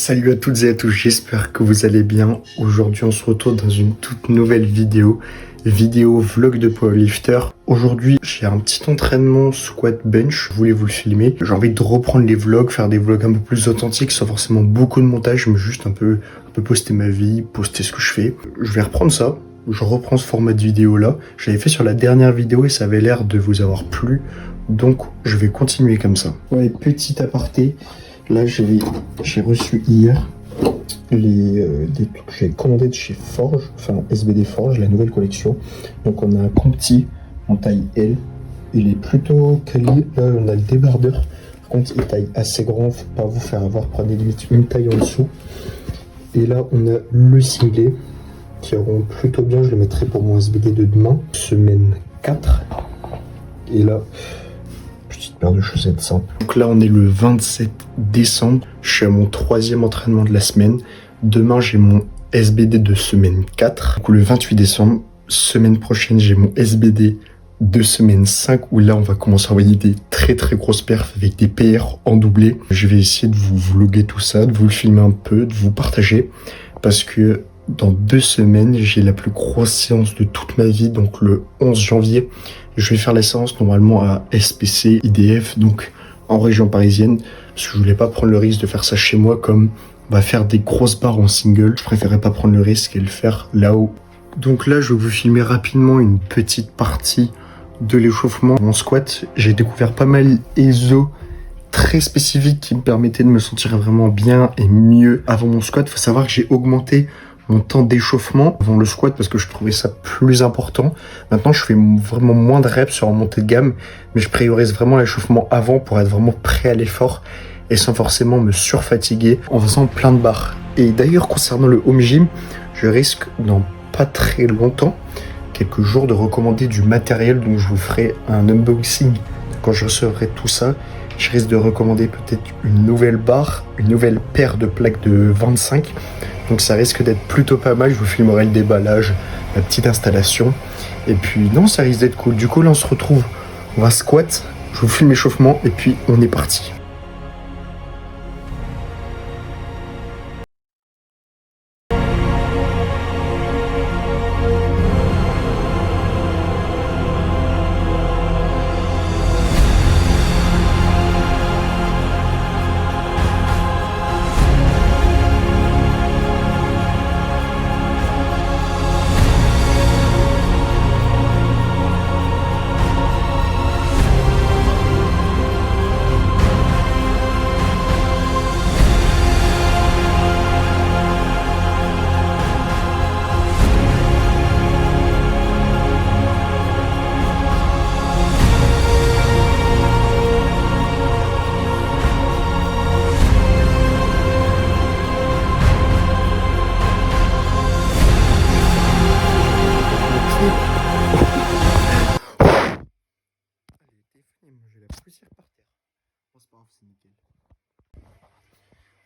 Salut à toutes et à tous, j'espère que vous allez bien. Aujourd'hui on se retrouve dans une toute nouvelle vidéo vlog de powerlifter. Aujourd'hui j'ai un petit entraînement squat bench, je voulais vous le filmer. J'ai envie de reprendre les vlogs, faire des vlogs un peu plus authentiques, sans forcément beaucoup de montage, mais juste un peu poster ma vie, poster ce que je fais. Je vais reprendre ça, je reprends ce format de vidéo là. Je l'avais fait sur la dernière vidéo et ça avait l'air de vous avoir plu, donc je vais continuer comme ça. Ouais, petit aparté. Là, j'ai reçu hier des trucs que j'ai commandé de chez Forge, enfin SBD Forge, la nouvelle collection. Donc on a un compti en taille L, il est plutôt quali. Là on a le débardeur, par contre il taille assez grand, faut pas vous faire avoir, prenez limite une taille en dessous. Et là on a le singlet qui rend plutôt bien, je le mettrai pour mon SBD de demain, semaine 4. Et là, petite paire de chaussettes simples. Donc là on est le 27 décembre, je suis à mon 3e entraînement de la semaine. Demain j'ai mon SBD de semaine 4. Donc le 28 décembre, semaine prochaine j'ai mon SBD de semaine 5 où là on va commencer à envoyer des très grosses perfs avec des PR en doublé. Je vais essayer de vous vlogger tout ça, de vous le filmer un peu, de vous partager, parce que dans 2 semaines j'ai la plus grosse séance de toute ma vie, donc le 11 janvier. Je vais faire la séance normalement à SPC, IDF, donc en région parisienne, parce que je voulais pas prendre le risque de faire ça chez moi, comme on va faire des grosses barres en single. Je préférais pas prendre le risque et le faire là-haut. Donc là, je vais vous filmer rapidement une petite partie de l'échauffement. Mon squat, j'ai découvert pas mal d'exos très spécifiques qui me permettaient de me sentir vraiment bien et mieux avant mon squat. Faut savoir que j'ai augmenté mon temps d'échauffement avant le squat parce que je trouvais ça plus important. Maintenant, je fais vraiment moins de reps sur la montée de gamme, mais je priorise vraiment l'échauffement avant pour être vraiment prêt à l'effort et sans forcément me surfatiguer en faisant plein de barres. Et d'ailleurs, concernant le home gym, je risque dans pas très longtemps, quelques jours, de recommander du matériel, donc je vous ferai un unboxing quand je recevrai tout ça. Je risque de recommander peut-être une nouvelle barre, une nouvelle paire de plaques de 25. Donc ça risque d'être plutôt pas mal, je vous filmerai le déballage, la petite installation. Et puis non, ça risque d'être cool. Du coup là on se retrouve, on va squat, je vous filme l'échauffement et puis on est parti.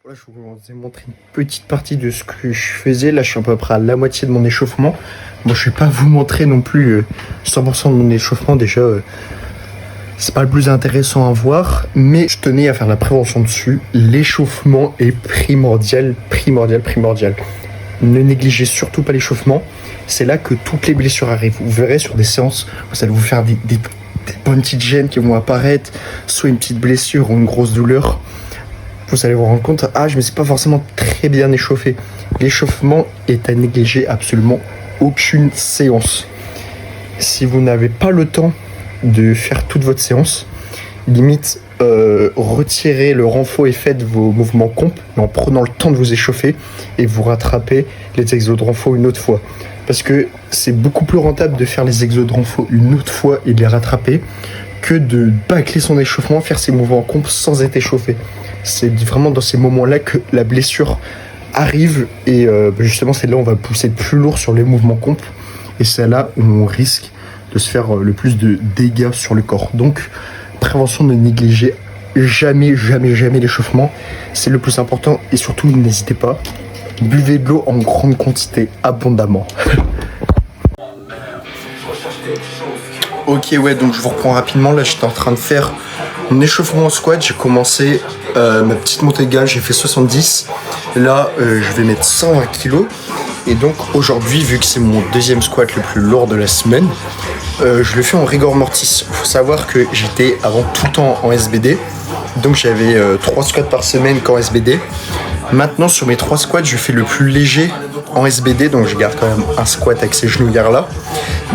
Là, je vous ai montré une petite partie de ce que je faisais. Là, je suis à peu près à la moitié de mon échauffement. Moi, je ne vais pas vous montrer non plus 100% de mon échauffement. Déjà, c'est pas le plus intéressant à voir, mais je tenais à faire la prévention dessus. L'échauffement est primordial. Ne négligez surtout pas l'échauffement. C'est là que toutes les blessures arrivent. Vous verrez sur des séances, vous allez vous faire des bonnes petites gênes qui vont apparaître, soit une petite blessure ou une grosse douleur. Vous allez vous rendre compte, je me suis pas forcément très bien échauffé. L'échauffement est à négliger absolument aucune séance. Si vous n'avez pas le temps de faire toute votre séance, limite retirez le renfort et faites vos mouvements comp en prenant le temps de vous échauffer et vous rattrapez les exos de renfort une autre fois. Parce que c'est beaucoup plus rentable de faire les exos de renfort une autre fois et de les rattraper que de bâcler son échauffement, faire ses mouvements comp sans être échauffé. C'est vraiment dans ces moments-là que la blessure arrive et justement c'est là où on va pousser plus lourd sur les mouvements comp et c'est là où on risque de se faire le plus de dégâts sur le corps. Donc prévention, ne négligez jamais l'échauffement, c'est le plus important et surtout n'hésitez pas, buvez de l'eau en grande quantité, abondamment. Ok, ouais, donc je vous reprends rapidement. Là, j'étais en train de faire Mon échauffement au squat, j'ai commencé ma petite montée de gamme, j'ai fait 70. Là, je vais mettre 120 kg. Et donc aujourd'hui, vu que c'est mon deuxième squat le plus lourd de la semaine, je le fais en rigor mortis. Il faut savoir que j'étais avant tout le temps en SBD. Donc j'avais 3 squats par semaine qu'en SBD. Maintenant, sur mes 3 squats, je fais le plus léger en SBD. Donc je garde quand même un squat avec ces genouillères là.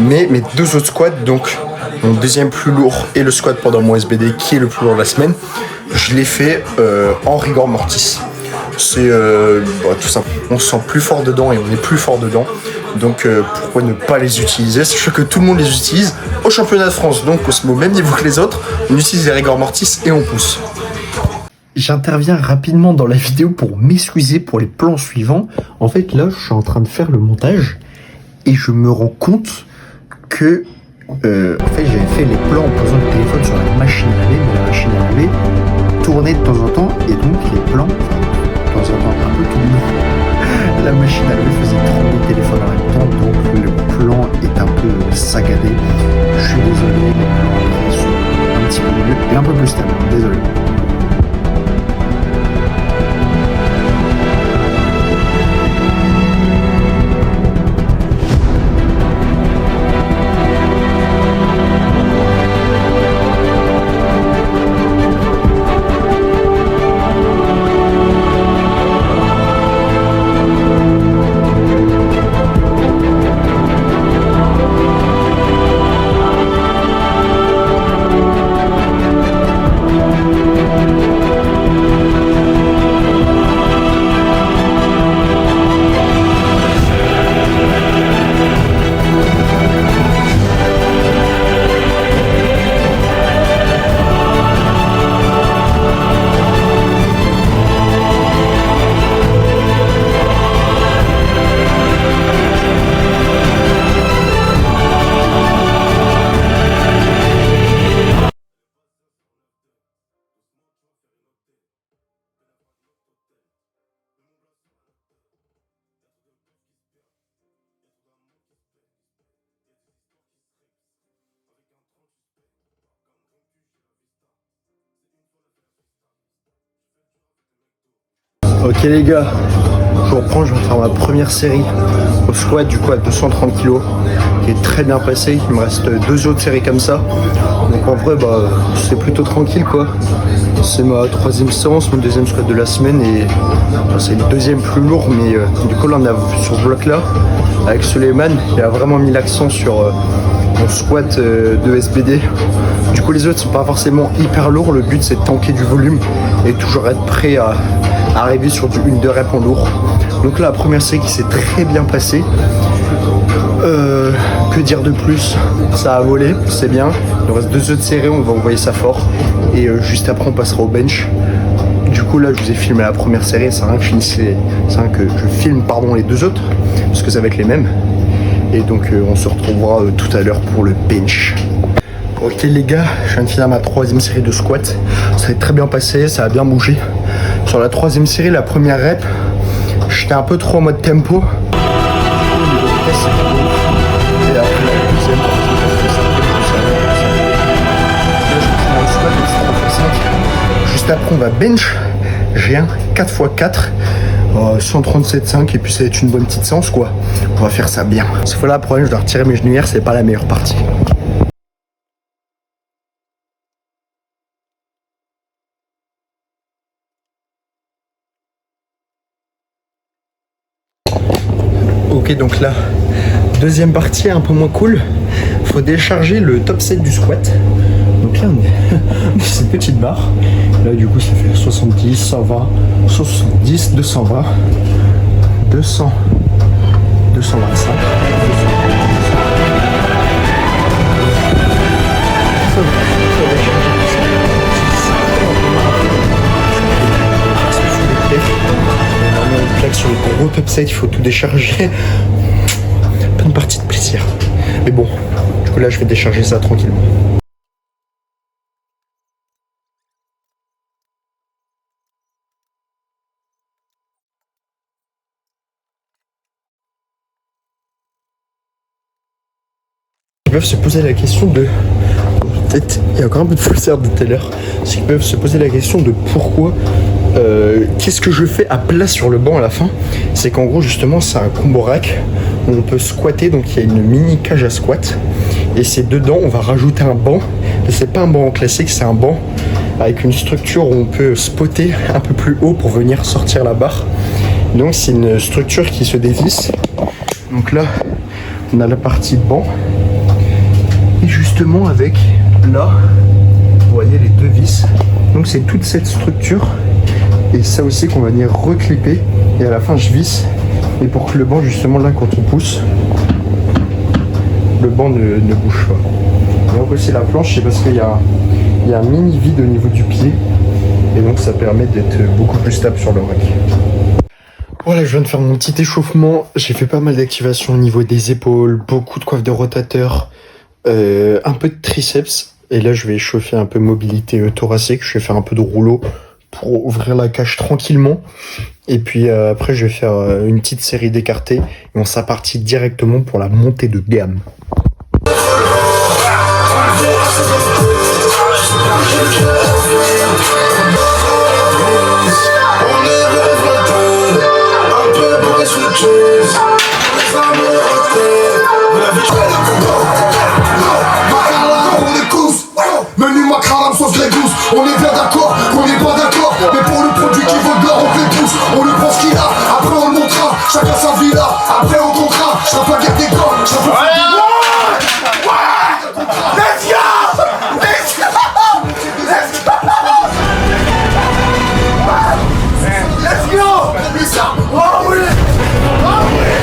Mais mes 2 autres squats, donc mon deuxième plus lourd et le squat pendant mon SBD qui est le plus lourd de la semaine, je l'ai fait en rigor mortis. C'est tout simple. On se sent plus fort dedans et on est plus fort dedans. Donc pourquoi ne pas les utiliser, sachant que tout le monde les utilise au championnat de France. Donc on se met au même niveau que les autres, on utilise les rigor mortis et on pousse. J'interviens rapidement dans la vidéo pour m'excuser pour les plans suivants. En fait là je suis en train de faire le montage et je me rends compte que en fait j'avais fait les plans en posant le téléphone sur la machine à laver, mais la machine à laver tournait de temps en temps et donc les plans, de temps en temps un peu tournés. La machine à laver faisait tourner le téléphone en même temps, donc le plan est un peu saccadé. Je suis désolé, les plans après sont un petit peu mieux et un peu plus stable, désolé. Ok les gars, je reprends, je vais faire ma première série au squat du coup à 230 kg qui est très bien passé. Il me reste 2 autres séries comme ça. Donc en vrai c'est plutôt tranquille quoi. C'est ma 3e séance, mon 2e squat de la semaine et c'est le 2e plus lourd, mais du coup là on a sur ce bloc là avec Suleiman, il a vraiment mis l'accent sur mon squat de SBD. Du coup les autres sont pas forcément hyper lourds, le but c'est de tanker du volume et toujours être prêt à arriver sur du 1-2 reps en lourd. Donc là la première série qui s'est très bien passée. Que dire de plus, ça a volé, c'est bien. Il nous reste 2 autres séries, on va envoyer ça fort et juste après on passera au bench. Du coup là je vous ai filmé la première série, c'est rien que je filme les 2 autres parce que ça va être les mêmes. Et donc on se retrouvera tout à l'heure pour le bench. Ok les gars, je viens de finir ma 3e série de squat. Ça s'est très bien passé, ça a bien bougé. Sur la 3e série, la première rep, j'étais un peu trop en mode tempo. Et après la deuxième, juste après on va bench. J'ai un 4x4. 137,5 et puis ça va être une bonne petite séance quoi. On va faire ça bien. Sauf que là, le problème, je dois retirer mes genouillères, c'est pas la meilleure partie. Ok, donc là, deuxième partie un peu moins cool. Faut décharger le top set du squat. Donc là, on est cette petite barre. Là, du coup, ça fait 70, 120, 170, 220, 200, 225. Sur les gros top set, il faut tout décharger. Pas une partie de plaisir. Mais bon, du coup là, je vais décharger ça tranquillement. Ils peuvent se poser la question de tête. Il y a encore un peu de poussière de tout à l'heure. Ceux qui peuvent se poser la question de pourquoi, qu'est-ce que je fais à plat sur le banc à la fin. C'est qu'en gros, justement, c'est un combo rack où on peut squatter. Donc il y a une mini cage à squat. Et c'est dedans, on va rajouter un banc. Et c'est pas un banc classique, c'est un banc avec une structure où on peut spotter un peu plus haut pour venir sortir la barre. Donc c'est une structure qui se dévisse. Donc là, on a la partie banc. Et justement avec là, vous voyez les deux vis. Donc c'est toute cette structure. Et ça aussi qu'on va venir reclipper. Et à la fin je visse. Et pour que le banc justement là quand on pousse, le banc ne bouge pas. Et donc aussi la planche, c'est parce qu'il y a un mini vide au niveau du pied. Et donc ça permet d'être beaucoup plus stable sur le rack. Voilà, je viens de faire mon petit échauffement. J'ai fait pas mal d'activations au niveau des épaules, beaucoup de coiffe de rotateur, un peu de triceps. Et là, je vais échauffer un peu mobilité thoracique. Je vais faire un peu de rouleau pour ouvrir la cage tranquillement. Et puis après, je vais faire une petite série d'écartés. Et on s'est parti directement pour la montée de gamme. On est bien d'accord, on n'est pas d'accord. Mais pour le produit qui veut de l'or, on fait tous. On lui prend ce qu'il a, après on le montrera. Chacun sa villa, après on comptera. Je tape la guerre des corps, je tape la guerre des corps. Let's go! Let's go! Let's go! Let's go! Oh oui! Oh oui!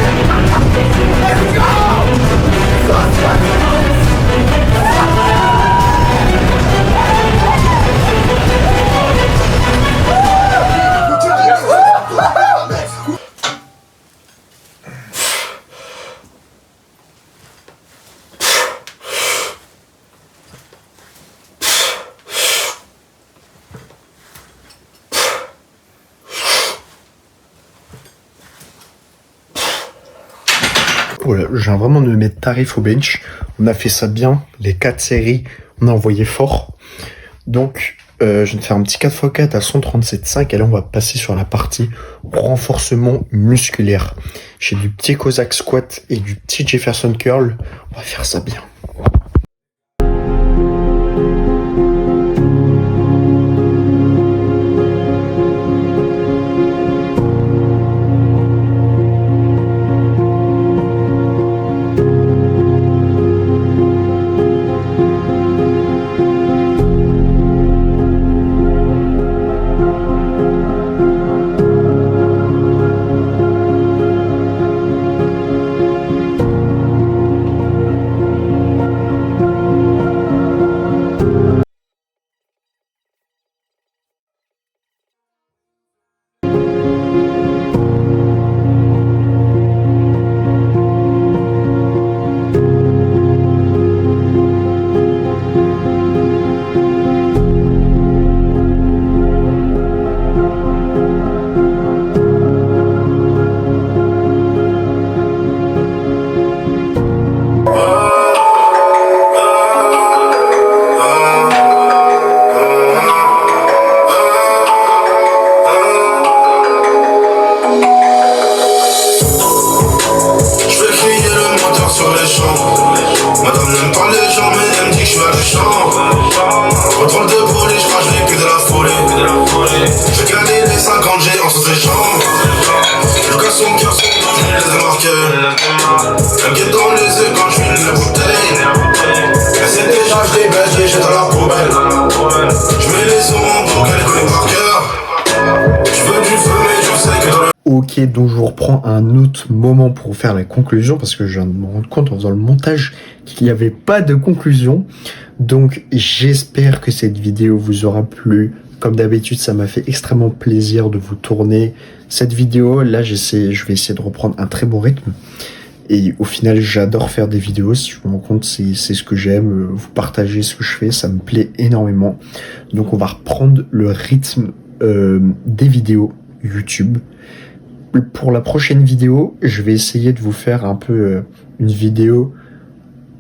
Let's go! Voilà, je viens vraiment de me mettre tarif au bench. On a fait ça bien, les 4 séries, on a envoyé fort. Donc, je viens de faire un petit 4x4 à 137,5 et là on va passer sur la partie renforcement musculaire. J'ai du petit Cossack squat et du petit Jefferson curl. On va faire ça bien. Ok, donc je vous reprends un autre moment pour faire la conclusion parce que je viens de me rendre compte en faisant le montage qu'il n'y avait pas de conclusion. Donc j'espère que cette vidéo vous aura plu. Comme d'habitude, ça m'a fait extrêmement plaisir de vous tourner cette vidéo. Là, je vais essayer de reprendre un très bon rythme. Et au final, j'adore faire des vidéos. Si je me rends compte, c'est ce que j'aime. Vous partagez ce que je fais, ça me plaît énormément. Donc on va reprendre le rythme des vidéos YouTube. Pour la prochaine vidéo, je vais essayer de vous faire un peu une vidéo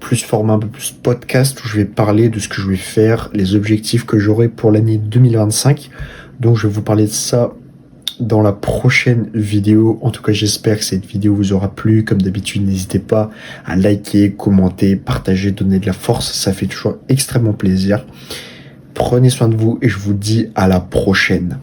plus format, un peu plus podcast, où je vais parler de ce que je vais faire, les objectifs que j'aurai pour l'année 2025. Donc je vais vous parler de ça dans la prochaine vidéo. En tout cas, j'espère que cette vidéo vous aura plu. Comme d'habitude, n'hésitez pas à liker, commenter, partager, donner de la force. Ça fait toujours extrêmement plaisir. Prenez soin de vous et je vous dis à la prochaine.